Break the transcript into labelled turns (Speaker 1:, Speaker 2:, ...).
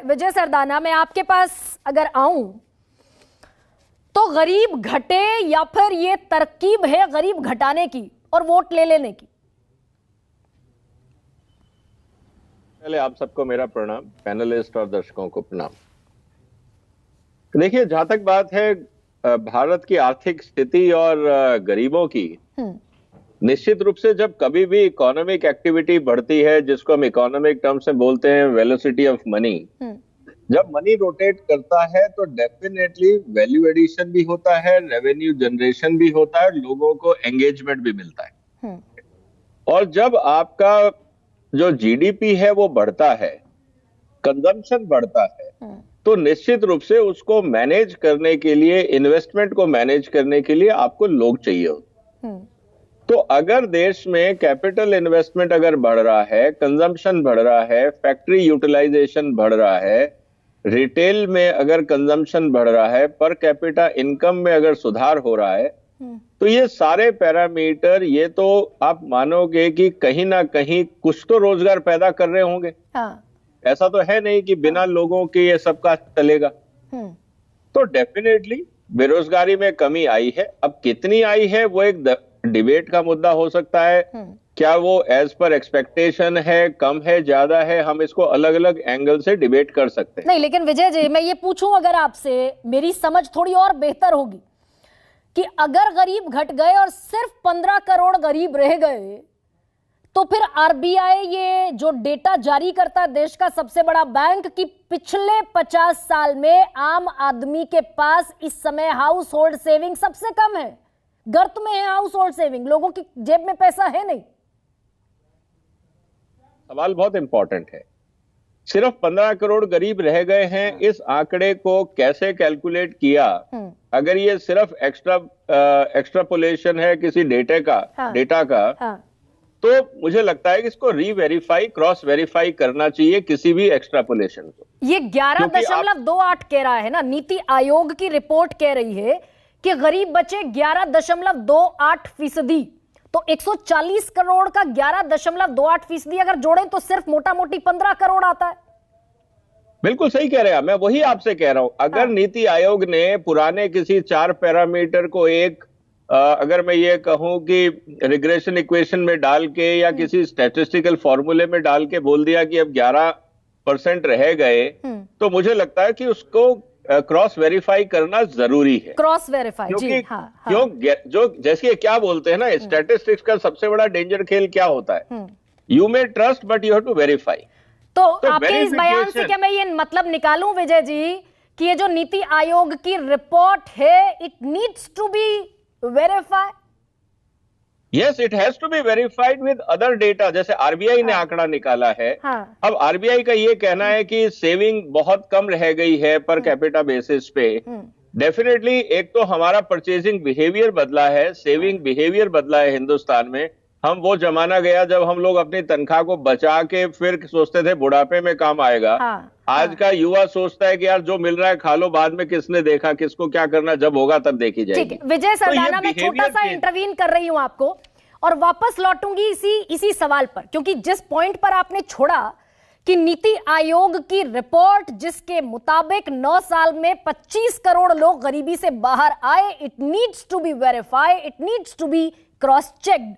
Speaker 1: विजय सरदाना, मैं आपके पास अगर आऊं तो गरीब घटे या फिर ये तरकीब है गरीब घटाने की और वोट ले लेने की?
Speaker 2: पहले आप सबको मेरा प्रणाम, पैनलिस्ट और दर्शकों को प्रणाम। देखिए, जहां तक बात है भारत की आर्थिक स्थिति और गरीबों की, निश्चित रूप से जब कभी भी इकोनॉमिक एक्टिविटी बढ़ती है, जिसको हम इकोनॉमिक टर्म्स में बोलते हैं वेलोसिटी ऑफ मनी, जब मनी रोटेट करता है तो डेफिनेटली वैल्यू एडिशन भी होता है, रेवेन्यू जनरेशन भी होता है, लोगों को एंगेजमेंट भी मिलता है। और जब आपका जो जीडीपी है वो बढ़ता है, कंजम्पशन बढ़ता है, तो निश्चित रूप से उसको मैनेज करने के लिए, इन्वेस्टमेंट को मैनेज करने के लिए आपको लोग चाहिए होते। तो अगर देश में कैपिटल इन्वेस्टमेंट अगर बढ़ रहा है, कंजम्पशन बढ़ रहा है, फैक्ट्री यूटिलाइजेशन बढ़ रहा है, रिटेल में अगर कंजम्पशन बढ़ रहा है, पर कैपिटा इनकम में अगर सुधार हो रहा है, तो ये सारे पैरामीटर, ये तो आप मानोगे कि कहीं ना कहीं कुछ तो रोजगार पैदा कर रहे होंगे। ऐसा तो है नहीं कि बिना लोगों के ये सबका चलेगा। तो डेफिनेटली बेरोजगारी में कमी आई है। अब कितनी आई है वो एक डिबेट का मुद्दा हो सकता है। क्या वो एज पर एक्सपेक्टेशन है, कम है, ज्यादा है, हम इसको अलग अलग एंगल से डिबेट कर सकते हैं।
Speaker 1: नहीं, लेकिन विजय जी, मैं ये पूछूं अगर आपसे, मेरी समझ थोड़ी और बेहतर होगी कि अगर गरीब घट गए और सिर्फ 15 करोड़ गरीब रह गए, तो फिर आरबीआई, ये जो डेटा जारी करता है देश का सबसे बड़ा बैंक, कि पिछले 50 साल में आम आदमी के पास इस समय हाउस होल्ड सेविंग सबसे कम है, गर्त में है हाउस होल्ड सेविंग, लोगों की जेब में पैसा है नहीं।
Speaker 2: सवाल बहुत इंपॉर्टेंट है। सिर्फ 15 करोड़ गरीब रह गए हैं, इस आंकड़े को कैसे कैलकुलेट किया? अगर ये सिर्फ एक्स्ट्रापोलेशन है किसी डेटा का, तो मुझे लगता है कि इसको रीवेरीफाई, क्रॉस वेरीफाई करना चाहिए किसी भी एक्स्ट्रापोलेशन को।
Speaker 1: ये 11.28 कह रहा है ना, नीति आयोग की रिपोर्ट कह रही है कि गरीब बचे 11.28%। तो 140 करोड़ का 11.28% अगर जोड़ें तो सिर्फ मोटा मोटी 15 करोड़ आता है।
Speaker 2: बिल्कुल सही कह रहे हैं, मैं वही आपसे कह रहा हूं। अगर नीति आयोग ने पुराने किसी 4 पैरामीटर को एक अगर मैं ये कहूं कि रिग्रेशन इक्वेशन में डाल के या किसी स्टैटिस्टिकल फॉर्मूले में डाल के बोल दिया कि अब 11% रह गए, तो मुझे लगता है कि उसको क्रॉस वेरीफाई करना जरूरी है।
Speaker 1: क्रॉस वेरीफाई,
Speaker 2: जी, क्यों जो जैसे क्या बोलते हैं ना, स्टैटिस्टिक्स का सबसे बड़ा डेंजर खेल क्या होता है? You may trust but you have to verify.
Speaker 1: तो आपके इस बयान से क्या मैं ये मतलब निकालूं विजय जी कि ये जो नीति आयोग की रिपोर्ट है, it needs to be verify?
Speaker 2: Yes, it has to be verified with other data. जैसे आरबीआई ने आंकड़ा निकाला है। अब आरबीआई का ये कहना है कि सेविंग बहुत कम रह गई है पर कैपिटा बेसिस पे। डेफिनेटली एक तो हमारा परचेजिंग बिहेवियर बदला है, सेविंग बिहेवियर बदला है हिंदुस्तान में। हम वो जमाना गया जब हम लोग अपनी तनख्वाह को बचा के फिर सोचते थे बुढ़ापे में काम आएगा। आज का युवा सोचता है कि यार जो मिल रहा है खा लो, बाद में किसने देखा, किसको क्या करना, जब होगा तब देखी जाएगी।
Speaker 1: विजय सरदाना, मैं छोटा सा इंटरवीन कर रही हूं आपको और वापस लौटूंगी इसी सवाल पर, क्योंकि जिस पॉइंट पर आपने छोड़ा कि नीति आयोग की रिपोर्ट जिसके मुताबिक 9 साल में 25 करोड़ लोग गरीबी से बाहर आए, it needs to be verified, it needs to be cross checked.